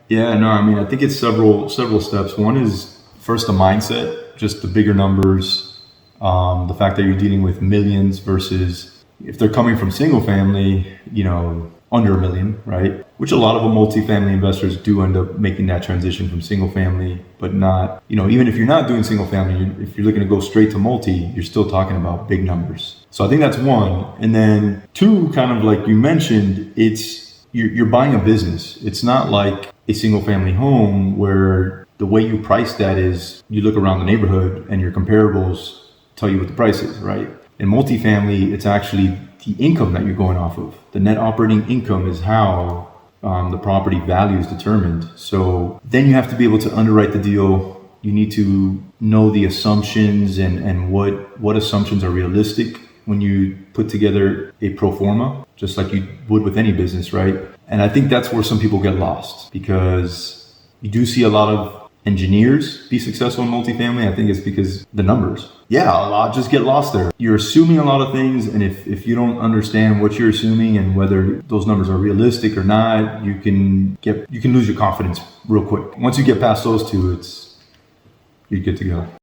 Yeah, no, I mean, I think it's several steps. One is first the mindset, just the bigger numbers, the fact that you're dealing with millions versus if they're coming from single family, under a million, right? Which a lot of the multifamily investors do end up making that transition from single family, but not, even if you're not doing single family, if you're looking to go straight to multi, you're still talking about big numbers. So I think that's one. And then two, kind of like you mentioned, you're buying a business. It's not like a single family home where the way you price that is you look around the neighborhood and your comparables tell you what the price is, right? In multifamily, it's actually the income that you're going off of. The net operating income is how the property value is determined. So then you have to be able to underwrite the deal. You need to know the assumptions and what assumptions are realistic when you put together a pro forma, just like you would with any business, right? And I think that's where some people get lost, because you do see a lot of engineers be successful in multifamily. I think it's because the numbers. Yeah, a lot just get lost there. You're assuming a lot of things, and if you don't understand what you're assuming and whether those numbers are realistic or not, you can lose your confidence real quick. Once you get past those two, you're good to go.